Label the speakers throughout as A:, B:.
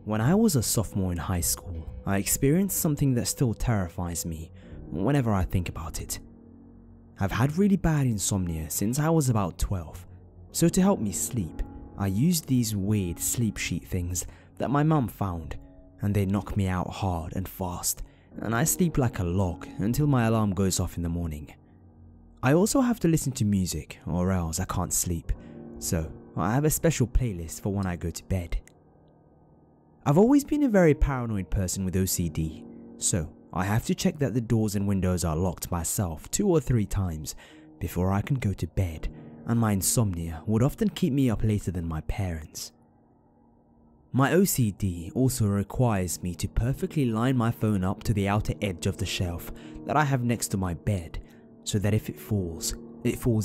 A: When I was a sophomore in high school, I experienced something that still terrifies me whenever I think about it. I've had really bad insomnia since I was about 12, so to help me sleep, I used these weird sleep sheet things that my mum found, and they knock me out hard and fast, and I sleep like a log until my alarm goes off in the morning. I also have to listen to music or else I can't sleep, so I have a special playlist for when I go to bed. I've always been a very paranoid person with OCD, so I have to check that the doors and windows are locked myself 2 or 3 times before I can go to bed, and my insomnia would often keep me up later than my parents. My OCD also requires me to perfectly line my phone up to the outer edge of the shelf that I have next to my bed, so that if it falls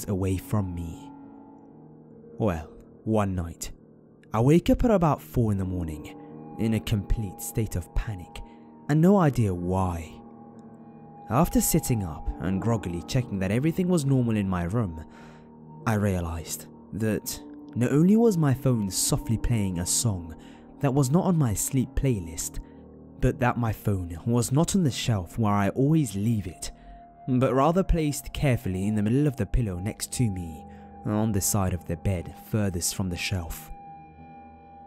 A: away from me. Well, one night, I wake up at about 4 in the morning, in a complete state of panic, and no idea why. After sitting up and groggily checking that everything was normal in my room, I realized that not only was my phone softly playing a song that was not on my sleep playlist, but that my phone was not on the shelf where I always leave it, but rather placed carefully in the middle of the pillow next to me, on the side of the bed furthest from the shelf.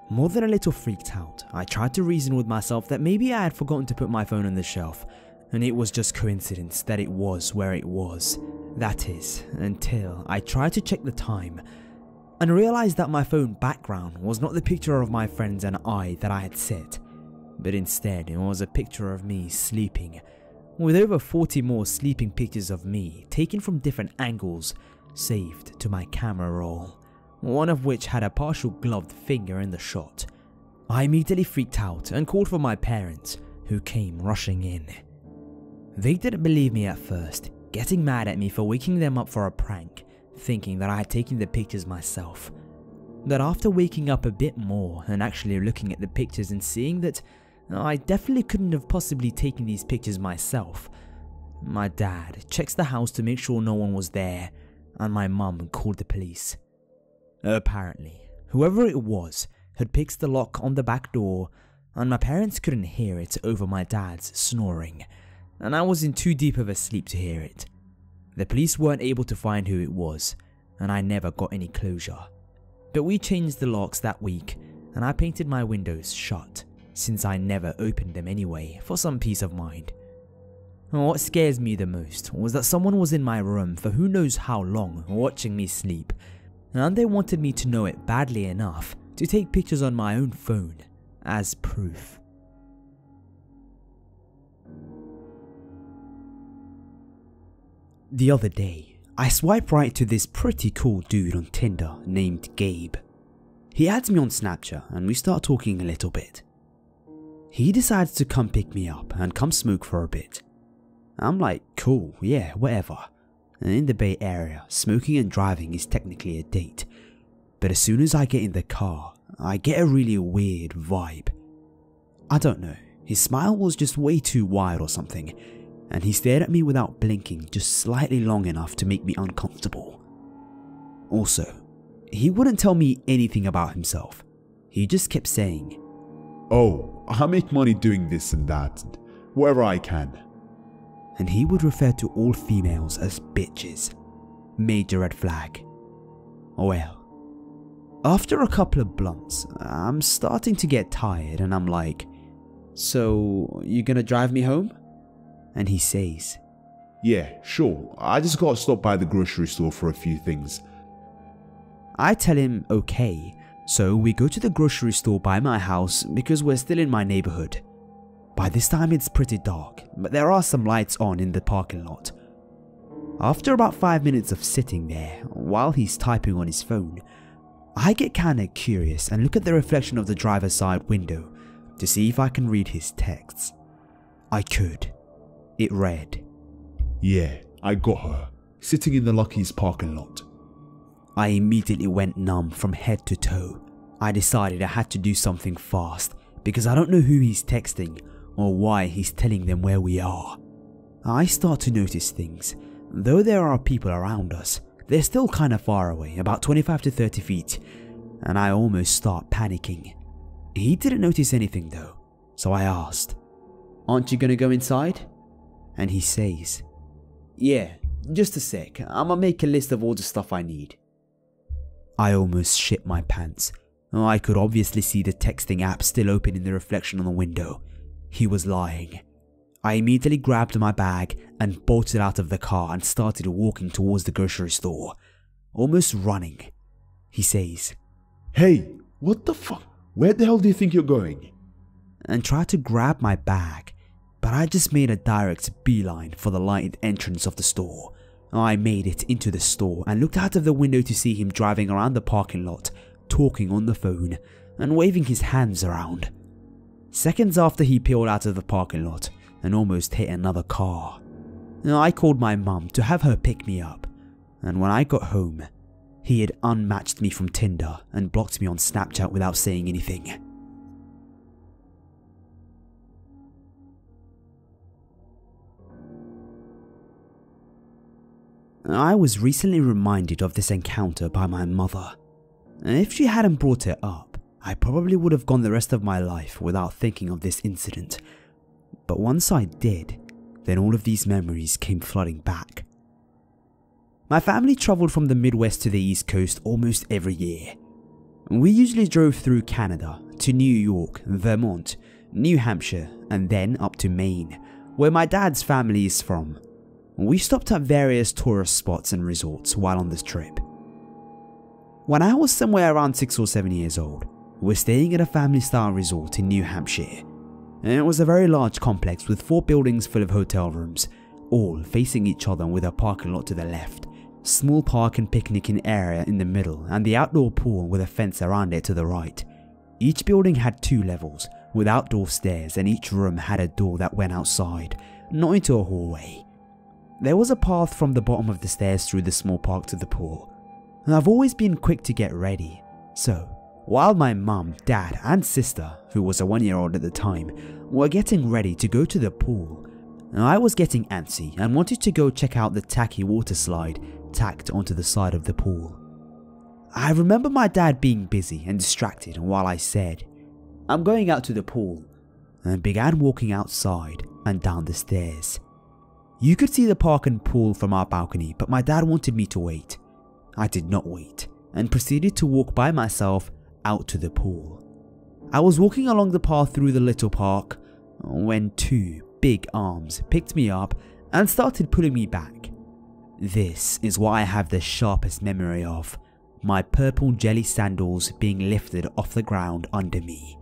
A: More than a little freaked out, I tried to reason with myself that maybe I had forgotten to put my phone on the shelf, and it was just coincidence that it was where it was. That is, until I tried to check the time, and realized that my phone background was not the picture of my friends and I that I had set, but instead it was a picture of me sleeping, with over 40 more sleeping pictures of me taken from different angles saved to my camera roll, one of which had a partial gloved finger in the shot. I immediately freaked out and called for my parents, who came rushing in. They didn't believe me at first, getting mad at me for waking them up for a prank, thinking that I had taken the pictures myself. But after waking up a bit more and actually looking at the pictures and seeing that I definitely couldn't have possibly taken these pictures myself, my dad checks the house to make sure no one was there, and my mum called the police. Apparently, whoever it was had picked the lock on the back door, and my parents couldn't hear it over my dad's snoring, and I was in too deep of a sleep to hear it. The police weren't able to find who it was, and I never got any closure. But we changed the locks that week, and I painted my windows shut, since I never opened them anyway, for some peace of mind. What scares me the most was that someone was in my room for who knows how long watching me sleep, and they wanted me to know it badly enough to take pictures on my own phone as proof. The other day, I swiped right to this pretty cool dude on Tinder named Gabe. He adds me on Snapchat and we start talking a little bit. He decides to come pick me up and come smoke for a bit. I'm like, cool, yeah, whatever. And in the Bay Area, smoking and driving is technically a date. But as soon as I get in the car, I get a really weird vibe. I don't know, his smile was just way too wide or something, and he stared at me without blinking just slightly long enough to make me uncomfortable. Also, he wouldn't tell me anything about himself. He just kept saying,
B: "Oh, I make money doing this and that, and whatever I can."
A: And he would refer to all females as bitches. Major red flag. Well, after a couple of blunts, I'm starting to get tired and I'm like, "So, you gonna drive me home?" And he says,
B: "Yeah, sure, I just gotta stop by the grocery store for a few things."
A: I tell him okay, so we go to the grocery store by my house because we're still in my neighborhood. By this time it's pretty dark, but there are some lights on in the parking lot. After about 5 minutes of sitting there while he's typing on his phone, I get kinda curious and look at the reflection of the driver's side window to see if I can read his texts. I could. It read,
B: "Yeah, I got her, sitting in the Lucky's parking lot."
A: I immediately went numb from head to toe. I decided I had to do something fast because I don't know who he's texting or why he's telling them where we are. I start to notice things. Though there are people around us, they're still kinda far away, about 25 to 30 feet, and I almost start panicking. He didn't notice anything though, so I asked, "Aren't you gonna go inside?" And he says, "Yeah, just a sec, I'ma make a list of all the stuff I need." I almost shit my pants. I could obviously see the texting app still open in the reflection on the window. He was lying. I immediately grabbed my bag and bolted out of the car and started walking towards the grocery store, almost running. He says,
B: "Hey, what the fuck? Where the hell do you think you're going?"
A: and tried to grab my bag, but I just made a direct beeline for the lighted entrance of the store. I made it into the store and looked out of the window to see him driving around the parking lot, talking on the phone and waving his hands around. Seconds after, he peeled out of the parking lot and almost hit another car. I called my mum to have her pick me up, and when I got home, he had unmatched me from Tinder and blocked me on Snapchat without saying anything. I was recently reminded of this encounter by my mother. If she hadn't brought it up, I probably would have gone the rest of my life without thinking of this incident. But once I did, then all of these memories came flooding back. My family travelled from the Midwest to the East Coast almost every year. We usually drove through Canada to New York, Vermont, New Hampshire, and then up to Maine, where my dad's family is from. We stopped at various tourist spots and resorts while on this trip. When I was somewhere around 6 or 7 years old, we were staying at a family-style resort in New Hampshire. And it was a very large complex with 4 buildings full of hotel rooms, all facing each other with a parking lot to the left, small park and picnicking area in the middle, and the outdoor pool with a fence around it to the right. Each building had 2 levels with outdoor stairs, and each room had a door that went outside, not into a hallway. There was a path from the bottom of the stairs through the small park to the pool, and I've always been quick to get ready. So, while my mum, dad and sister, who was a 1-year-old at the time, were getting ready to go to the pool, I was getting antsy and wanted to go check out the tacky water slide tacked onto the side of the pool. I remember my dad being busy and distracted while I said, "I'm going out to the pool," and began walking outside and down the stairs. You could see the park and pool from our balcony, but my dad wanted me to wait. I did not wait and proceeded to walk by myself out to the pool. I was walking along the path through the little park when 2 big arms picked me up and started pulling me back. This is what I have the sharpest memory of, my purple jelly sandals being lifted off the ground under me.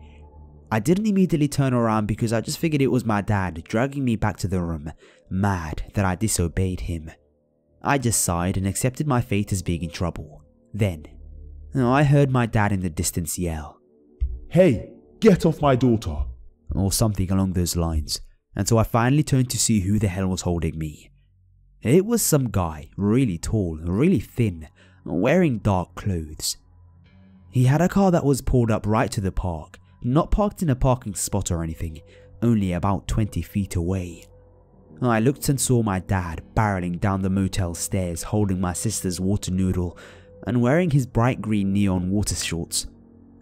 A: I didn't immediately turn around because I just figured it was my dad dragging me back to the room, mad that I disobeyed him. I just sighed and accepted my fate as being in trouble. Then, I heard my dad in the distance yell,
B: "Hey, get off my daughter,"
A: or something along those lines, and so I finally turned to see who the hell was holding me. It was some guy, really tall, really thin, wearing dark clothes. He had a car that was pulled up right to the park, not parked in a parking spot or anything, only about 20 feet away. I looked and saw my dad barreling down the motel stairs holding my sister's water noodle and wearing his bright green neon water shorts.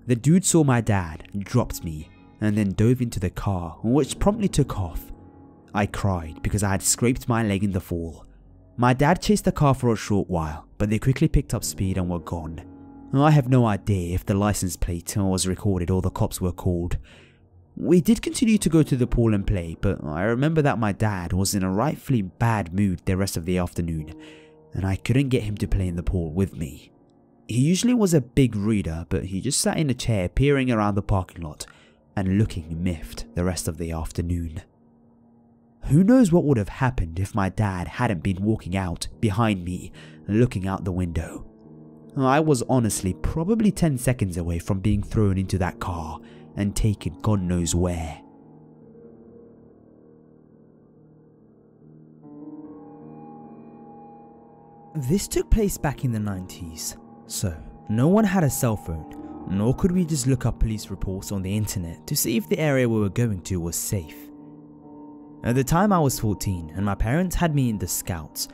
A: The dude saw my dad, dropped me, and then dove into the car, which promptly took off. I cried because I had scraped my leg in the fall. My dad chased the car for a short while, but they quickly picked up speed and were gone. I have no idea if the license plate was recorded or the cops were called. We did continue to go to the pool and play, but I remember that my dad was in a rightfully bad mood the rest of the afternoon, and I couldn't get him to play in the pool with me. He usually was a big reader, but he just sat in a chair peering around the parking lot and looking miffed the rest of the afternoon. Who knows what would have happened if my dad hadn't been walking out behind me, looking out the window. I was honestly probably 10 seconds away from being thrown into that car and taken God knows where. This took place back in the 90s, so no one had a cell phone, nor could we just look up police reports on the internet to see if the area we were going to was safe. At the time I was 14 and my parents had me in the Scouts.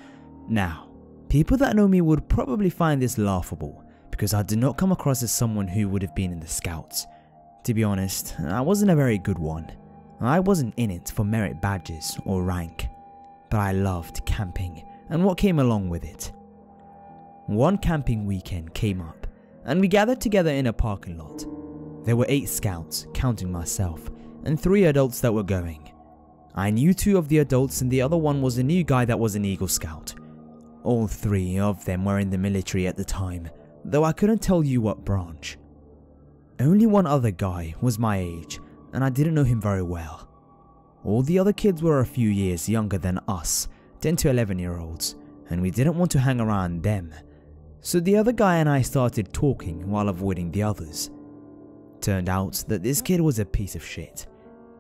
A: Now, people that know me would probably find this laughable because I did not come across as someone who would have been in the Scouts. To be honest, I wasn't a very good one. I wasn't in it for merit badges or rank, but I loved camping and what came along with it. One camping weekend came up and we gathered together in a parking lot. There were 8 scouts, counting myself, and 3 adults that were going. I knew 2 of the adults and the other one was a new guy that was an Eagle Scout. All 3 of them were in the military at the time, though I couldn't tell you what branch. Only one other guy was my age, and I didn't know him very well. All the other kids were a few years younger than us, 10 to 11-year-olds, and we didn't want to hang around them. So the other guy and I started talking while avoiding the others. Turned out that this kid was a piece of shit,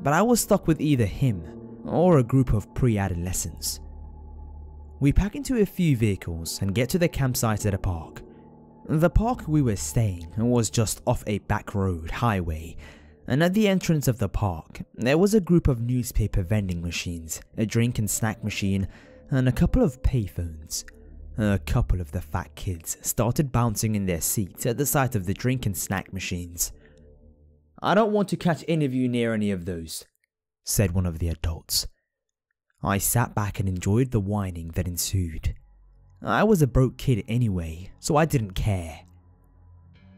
A: but I was stuck with either him or a group of pre-adolescents. We pack into a few vehicles and get to the campsite at a park. The park we were staying was just off a back road highway, and at the entrance of the park there was a group of newspaper vending machines, a drink and snack machine, and a couple of payphones. A couple of the fat kids started bouncing in their seats at the sight of the drink and snack machines. "I don't want to catch any of you near any of those," said one of the adults. I sat back and enjoyed the whining that ensued. I was a broke kid anyway, so I didn't care.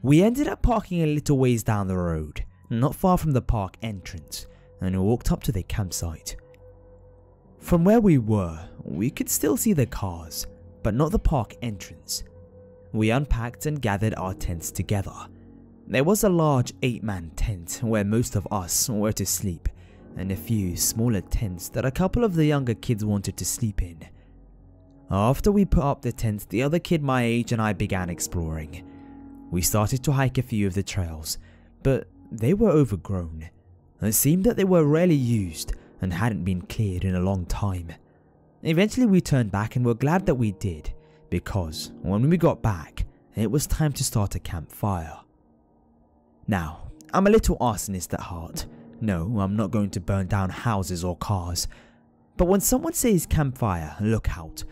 A: We ended up parking a little ways down the road, not far from the park entrance, and walked up to the campsite. From where we were, we could still see the cars, but not the park entrance. We unpacked and gathered our tents together. There was a large 8-man tent where most of us were to sleep, and a few smaller tents that a couple of the younger kids wanted to sleep in. After we put up the tent, the other kid my age and I began exploring. We started to hike a few of the trails, but they were overgrown. It seemed that they were rarely used and hadn't been cleared in a long time. Eventually we turned back and were glad that we did, because when we got back, it was time to start a campfire. Now, I'm a little arsonist at heart. No, I'm not going to burn down houses or cars. But when someone says campfire, look out.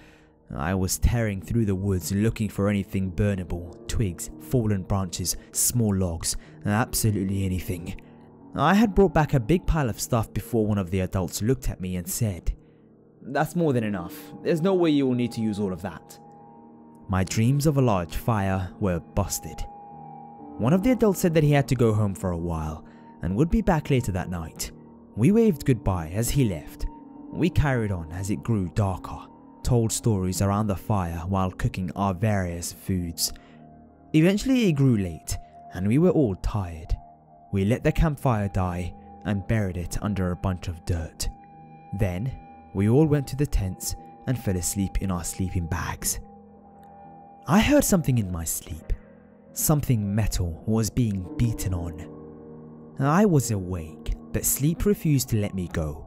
A: I was tearing through the woods looking for anything burnable, twigs, fallen branches, small logs, absolutely anything. I had brought back a big pile of stuff before one of the adults looked at me and said, "That's more than enough. There's no way you will need to use all of that." My dreams of a large fire were busted. One of the adults said that he had to go home for a while and would be back later that night. We waved goodbye as he left. We carried on as it grew darker, told stories around the fire while cooking our various foods. Eventually it grew late and we were all tired. We let the campfire die and buried it under a bunch of dirt. Then we all went to the tents and fell asleep in our sleeping bags. I heard something in my sleep. Something metal was being beaten on. I was awake, but sleep refused to let me go.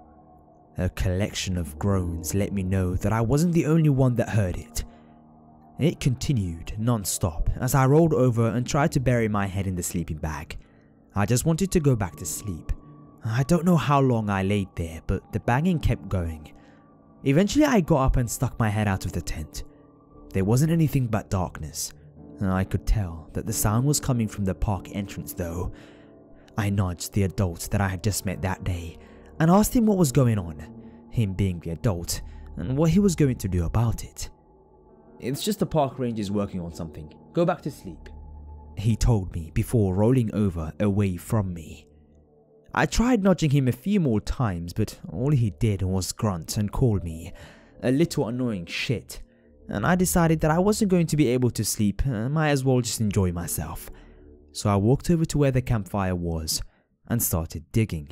A: A collection of groans let me know that I wasn't the only one that heard it. It continued non-stop as I rolled over and tried to bury my head in the sleeping bag. I just wanted to go back to sleep. I don't know how long I laid there, but the banging kept going. Eventually I got up and stuck my head out of the tent. There wasn't anything but darkness. I could tell that the sound was coming from the park entrance though. I nudged the adult that I had just met that day and asked him what was going on, him being the adult, and what he was going to do about it. "It's just the park rangers working on something. Go back to sleep," he told me before rolling over away from me. I tried nudging him a few more times, but all he did was grunt and call me a little annoying shit, and I decided that I wasn't going to be able to sleep and might as well just enjoy myself. So I walked over to where the campfire was and started digging.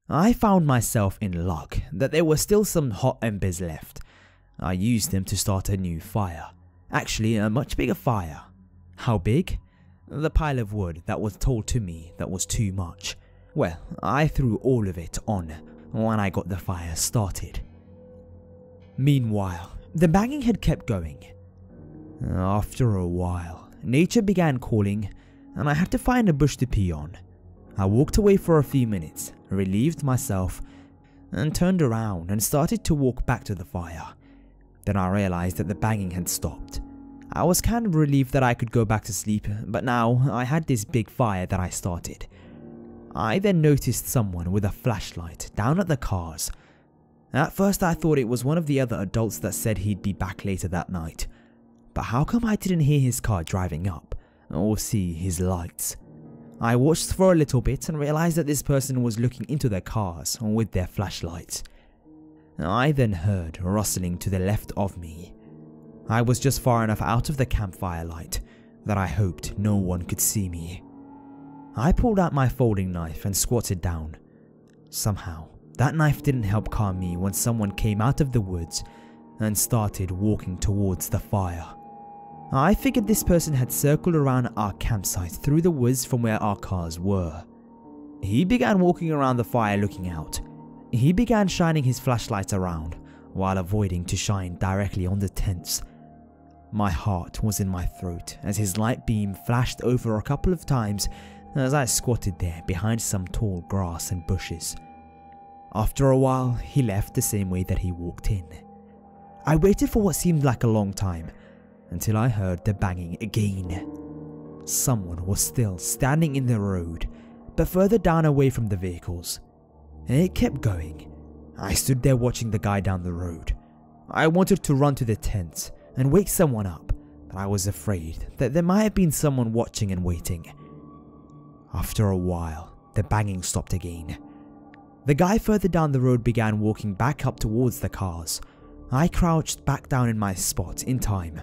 A: I found myself in luck that there were still some hot embers left. I used them to start a new fire. Actually, a much bigger fire. How big? The pile of wood that was told to me that was too much. Well, I threw all of it on when I got the fire started. Meanwhile, the banging had kept going. After a while, nature began calling and I had to find a bush to pee on. I walked away for a few minutes, relieved myself, and turned around and started to walk back to the fire. Then I realized that the banging had stopped. I was kind of relieved that I could go back to sleep, but now I had this big fire that I started. I then noticed someone with a flashlight down at the cars. At first I thought it was one of the other adults that said he'd be back later that night, but how come I didn't hear his car driving up or see his lights? I watched for a little bit and realized that this person was looking into their cars with their flashlights. I then heard rustling to the left of me. I was just far enough out of the campfire light that I hoped no one could see me. I pulled out my folding knife and squatted down. Somehow, that knife didn't help calm me when someone came out of the woods and started walking towards the fire. I figured this person had circled around our campsite through the woods from where our cars were. He began walking around the fire looking out. He began shining his flashlight around while avoiding to shine directly on the tents. My heart was in my throat as his light beam flashed over a couple of times as I squatted there behind some tall grass and bushes. After a while, he left the same way that he walked in. I waited for what seemed like a long time until I heard the banging again. Someone was still standing in the road, but further down away from the vehicles. It kept going. I stood there watching the guy down the road. I wanted to run to the tent and wake someone up, but I was afraid that there might have been someone watching and waiting. After a while, the banging stopped again. The guy further down the road began walking back up towards the cars. I crouched back down in my spot in time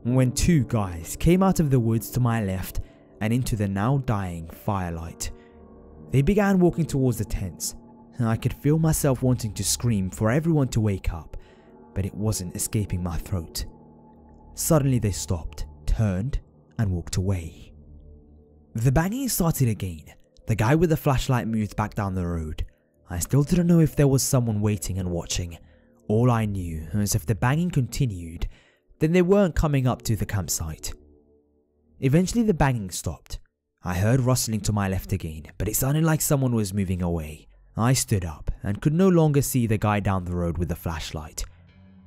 A: when two guys came out of the woods to my left and into the now dying firelight. They began walking towards the tents, and I could feel myself wanting to scream for everyone to wake up, but it wasn't escaping my throat. Suddenly they stopped, turned, and walked away. The banging started again. The guy with the flashlight moved back down the road. I still didn't know if there was someone waiting and watching. All I knew was if the banging continued, then they weren't coming up to the campsite. Eventually the banging stopped. I heard rustling to my left again, but it sounded like someone was moving away. I stood up and could no longer see the guy down the road with the flashlight.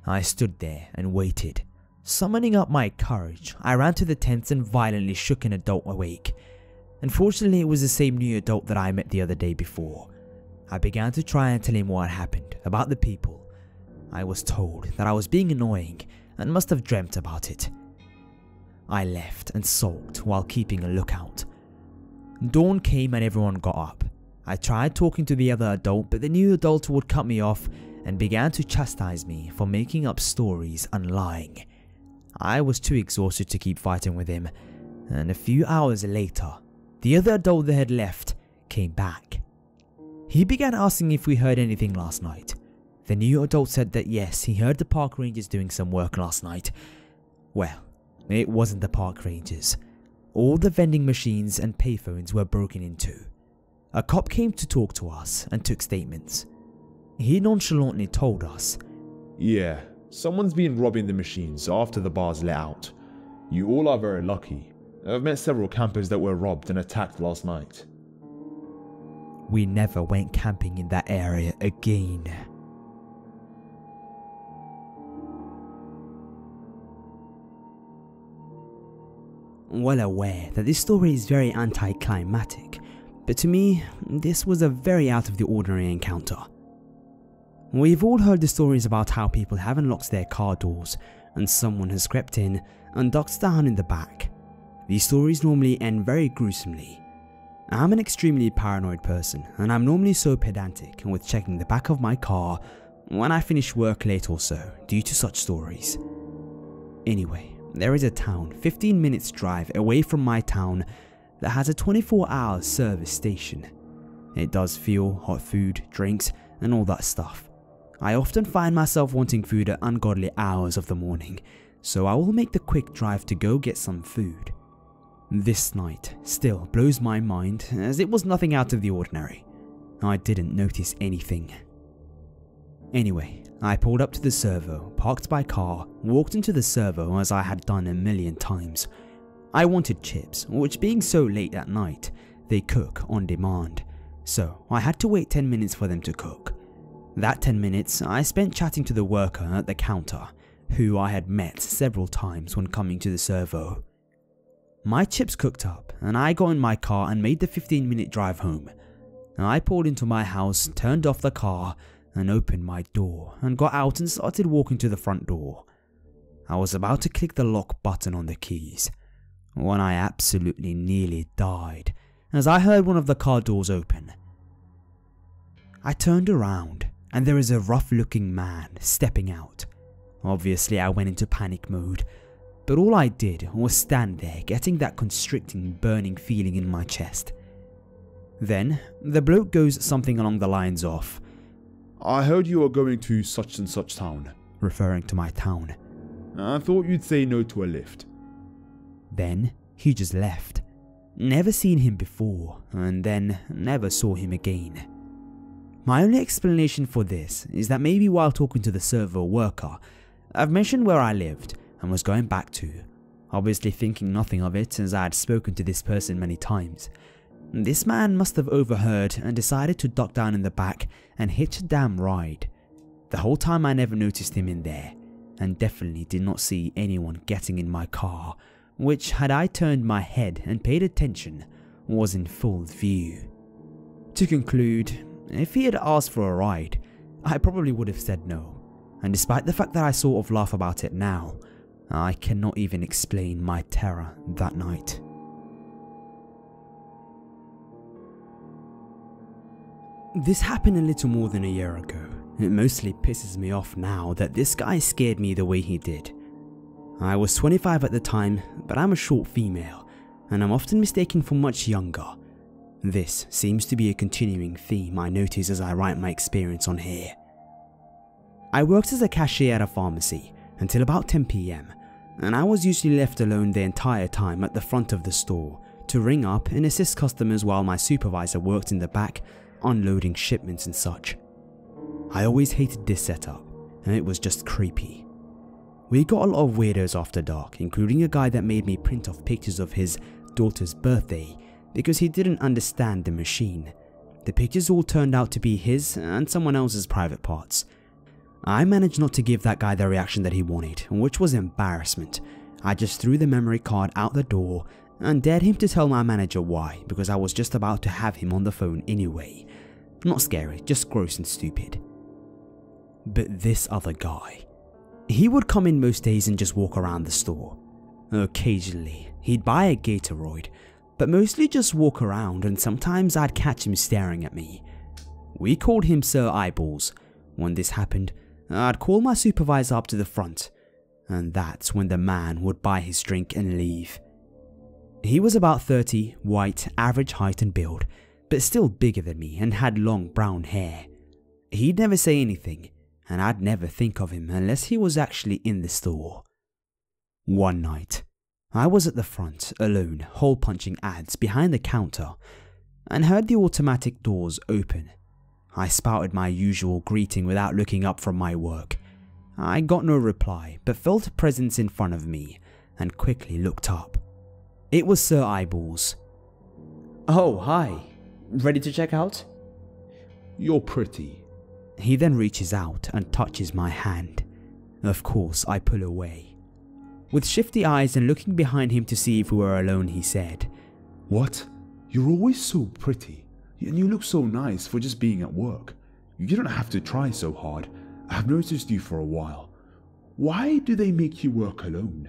A: I stood there and waited. Summoning up my courage, I ran to the tents and violently shook an adult awake. Unfortunately, it was the same new adult that I met the other day before. I began to try and tell him what had happened, about the people. I was told that I was being annoying and must have dreamt about it. I left and sulked while keeping a lookout. Dawn came and everyone got up. I tried talking to the other adult, but the new adult would cut me off and began to chastise me for making up stories and lying. I was too exhausted to keep fighting with him, and a few hours later, the other adult that had left came back. He began asking if we heard anything last night. The new adult said that yes, he heard the park rangers doing some work last night. Well, it wasn't the park rangers. All the vending machines and payphones were broken into. A cop came to talk to us and took statements. He nonchalantly told us,
B: Yeah, someone's been robbing the machines after the bars let out. You all are very lucky. I've met several campers that were robbed and attacked last night.
A: We never went camping in that area again. Well aware that this story is very anticlimactic, but to me, this was a very out of the ordinary encounter. We've all heard the stories about how people have unlocked their car doors and someone has crept in and ducked down in the back. These stories normally end very gruesomely. I'm an extremely paranoid person and I'm normally so pedantic with checking the back of my car when I finish work late or so due to such stories. Anyway, there is a town 15 minutes drive away from my town that has a 24-hour service station. It does fuel, hot food, drinks and all that stuff. I often find myself wanting food at ungodly hours of the morning, so I will make the quick drive to go get some food. This night still blows my mind as it was nothing out of the ordinary. I didn't notice anything. Anyway, I pulled up to the servo, parked my car, walked into the servo as I had done a million times. I wanted chips, which being so late at night, they cook on demand, so I had to wait 10 minutes for them to cook. That 10 minutes I spent chatting to the worker at the counter, who I had met several times when coming to the servo. My chips cooked up and I got in my car and made the 15-minute drive home. I pulled into my house, turned off the car, and opened my door and got out and started walking to the front door. I was about to click the lock button on the keys when I absolutely nearly died as I heard one of the car doors open. I turned around and there is a rough-looking man stepping out. Obviously I went into panic mode, but all I did was stand there getting that constricting, burning feeling in my chest. Then the bloke goes something along the lines of,
B: "I heard you are going to such and such town,"
A: referring to my town.
B: "I thought you'd say no to a lift."
A: Then he just left. Never seen him before, and then never saw him again. My only explanation for this is that maybe while talking to the server worker, I've mentioned where I lived and was going back to, obviously thinking nothing of it as I had spoken to this person many times. This man must have overheard and decided to duck down in the back and hitch a damn ride. The whole time I never noticed him in there, and definitely did not see anyone getting in my car, which, had I turned my head and paid attention, was in full view. To conclude, if he had asked for a ride, I probably would have said no, and despite the fact that I sort of laugh about it now, I cannot even explain my terror that night. This happened a little more than a year ago. It mostly pisses me off now that this guy scared me the way he did. I was 25 at the time, but I'm a short female, and I'm often mistaken for much younger. This seems to be a continuing theme I notice as I write my experience on here. I worked as a cashier at a pharmacy until about 10 PM, and I was usually left alone the entire time at the front of the store to ring up and assist customers while my supervisor worked in the back unloading shipments and such. I always hated this setup, and it was just creepy. We got a lot of weirdos after dark, including a guy that made me print off pictures of his daughter's birthday because he didn't understand the machine. The pictures all turned out to be his and someone else's private parts. I managed not to give that guy the reaction that he wanted, which was embarrassment. I just threw the memory card out the door and dared him to tell my manager why, because I was just about to have him on the phone anyway. Not scary, just gross and stupid. But this other guy, he would come in most days and just walk around the store. Occasionally, he'd buy a Gatoroid, but mostly just walk around, and sometimes I'd catch him staring at me. We called him Sir Eyeballs. When this happened, I'd call my supervisor up to the front, and that's when the man would buy his drink and leave. He was about 30, white, average height and build, but still bigger than me and had long brown hair. He'd never say anything, and I'd never think of him unless he was actually in the store. One night, I was at the front, alone, hole-punching ads behind the counter, and heard the automatic doors open. I spouted my usual greeting without looking up from my work. I got no reply, but felt a presence in front of me, and quickly looked up. It was Sir Eyeballs. "Oh, hi. Ready to check out?"
B: "You're pretty."
A: He then reaches out and touches my hand. Of course, I pull away. With shifty eyes and looking behind him to see if we were alone, he said,
B: "What? You're always so pretty, and you look so nice for just being at work. You don't have to try so hard. I've noticed you for a while. Why do they make you work alone?"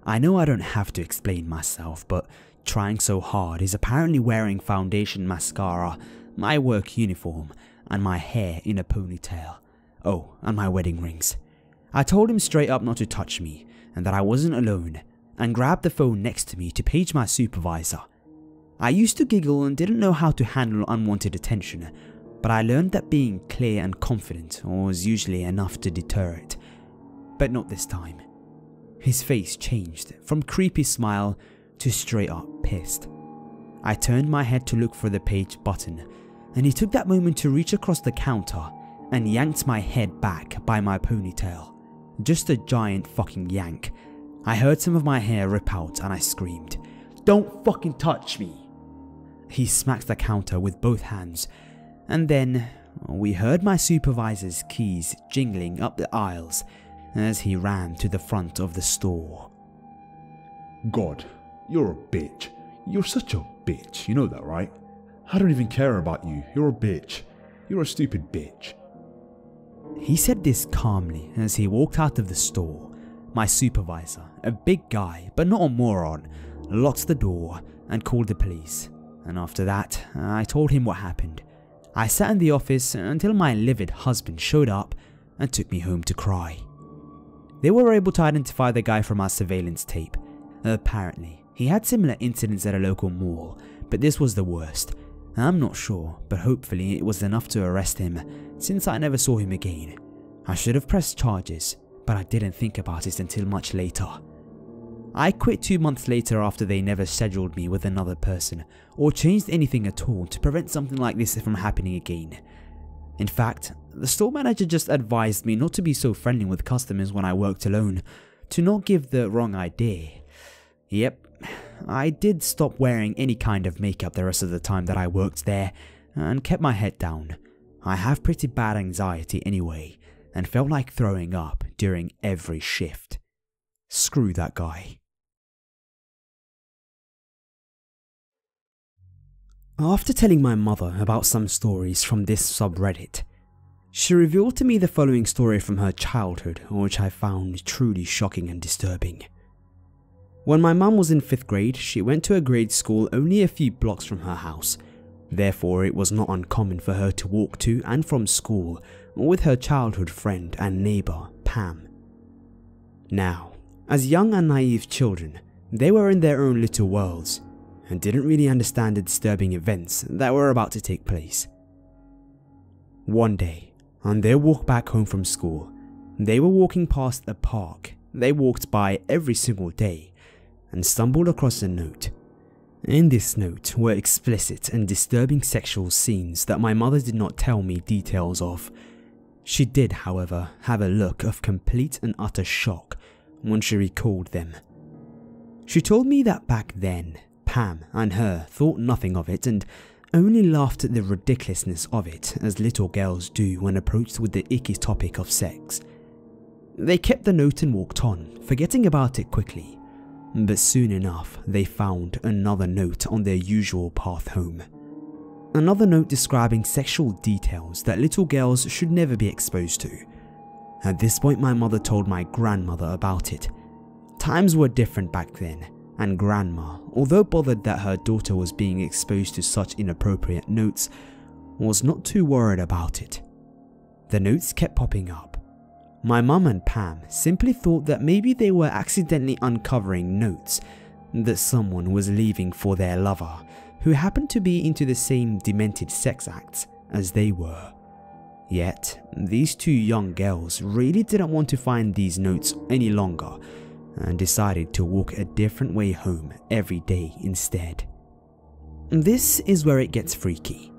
A: I know I don't have to explain myself, but trying so hard is apparently wearing foundation, mascara, my work uniform, and my hair in a ponytail. Oh, and my wedding rings. I told him straight up not to touch me, and that I wasn't alone, and grabbed the phone next to me to page my supervisor. I used to giggle and didn't know how to handle unwanted attention, but I learned that being clear and confident was usually enough to deter it. But not this time. His face changed from creepy smile to straight up pissed. I turned my head to look for the page button, and he took that moment to reach across the counter and yanked my head back by my ponytail. Just a giant fucking yank. I heard some of my hair rip out and I screamed, "Don't fucking touch me!" He smacked the counter with both hands, and then we heard my supervisor's keys jingling up the aisles as he ran to the front of the store.
B: "God, you're a bitch. You're such a bitch, you know that, right? I don't even care about you. You're a bitch. You're a stupid bitch.
A: He said this calmly as he walked out of the store. My supervisor, a big guy but not a moron, locked the door and called the police. And after that, I told him what happened. I sat in the office until my livid husband showed up and took me home to cry. They were able to identify the guy from our surveillance tape. Apparently, he had similar incidents at a local mall, but this was the worst. I'm not sure, but hopefully it was enough to arrest him, since I never saw him again. I should have pressed charges, but I didn't think about it until much later. I quit 2 months later after they never scheduled me with another person, or changed anything at all to prevent something like this from happening again. In fact, the store manager just advised me not to be so friendly with customers when I worked alone, to not give the wrong idea. Yep, I did stop wearing any kind of makeup the rest of the time that I worked there, and kept my head down. I have pretty bad anxiety anyway, and felt like throwing up during every shift. Screw that guy. After telling my mother about some stories from this subreddit, she revealed to me the following story from her childhood, which I found truly shocking and disturbing. When my mum was in 5th grade, she went to a grade school only a few blocks from her house. Therefore, it was not uncommon for her to walk to and from school with her childhood friend and neighbour, Pam. Now, as young and naive children, they were in their own little worlds and didn't really understand the disturbing events that were about to take place. One day, on their walk back home from school, they were walking past a park they walked by every single day and stumbled across a note. In this note were explicit and disturbing sexual scenes that my mother did not tell me details of. She did, however, have a look of complete and utter shock when she recalled them. She told me that back then, Pam and her thought nothing of it and only laughed at the ridiculousness of it, as little girls do when approached with the icky topic of sex. They kept the note and walked on, forgetting about it quickly. But soon enough, they found another note on their usual path home. Another note describing sexual details that little girls should never be exposed to. At this point, my mother told my grandmother about it. Times were different back then, and Grandma, although bothered that her daughter was being exposed to such inappropriate notes, was not too worried about it. The notes kept popping up. My mum and Pam simply thought that maybe they were accidentally uncovering notes that someone was leaving for their lover, who happened to be into the same demented sex acts as they were. Yet, these two young girls really didn't want to find these notes any longer, and decided to walk a different way home every day instead. This is where it gets freaky.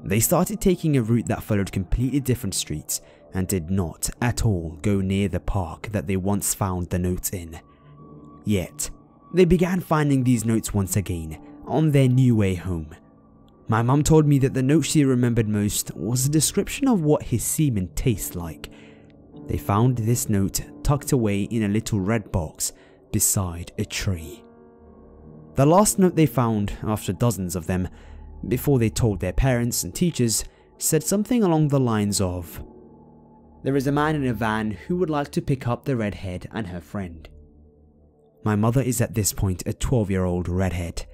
A: They started taking a route that followed completely different streets and did not at all go near the park that they once found the notes in. Yet, they began finding these notes once again on their new way home. My mum told me that the note she remembered most was a description of what his semen tastes like. They found this note tucked away in a little red box beside a tree. The last note they found, after dozens of them, before they told their parents and teachers, said something along the lines of, "There is a man in a van who would like to pick up the redhead and her friend." My mother is at this point a 12-year-old redhead.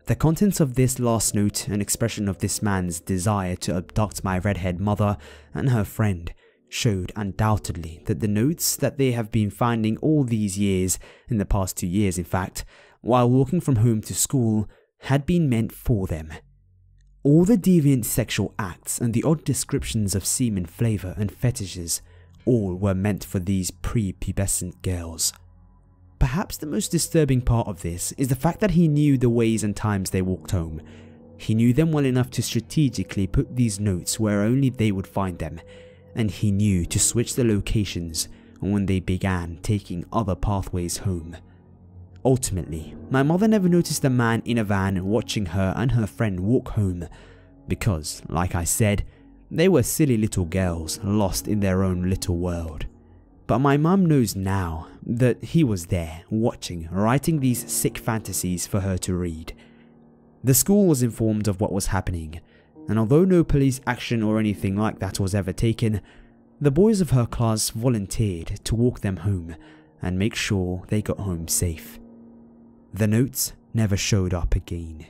A: The contents of this last note, an expression of this man's desire to abduct my redhead mother and her friend, showed undoubtedly that the notes that they have been finding all these years, in the past 2 years in fact, while walking from home to school, had been meant for them. All the deviant sexual acts and the odd descriptions of semen flavour and fetishes, all were meant for these pre-pubescent girls. Perhaps the most disturbing part of this is the fact that he knew the ways and times they walked home. He knew them well enough to strategically put these notes where only they would find them, and he knew to switch the locations when they began taking other pathways home. Ultimately, my mother never noticed a man in a van watching her and her friend walk home because, like I said, they were silly little girls lost in their own little world. But my mum knows now that he was there watching, writing these sick fantasies for her to read. The school was informed of what was happening, and although no police action or anything like that was ever taken, the boys of her class volunteered to walk them home and make sure they got home safe. The notes never showed up again.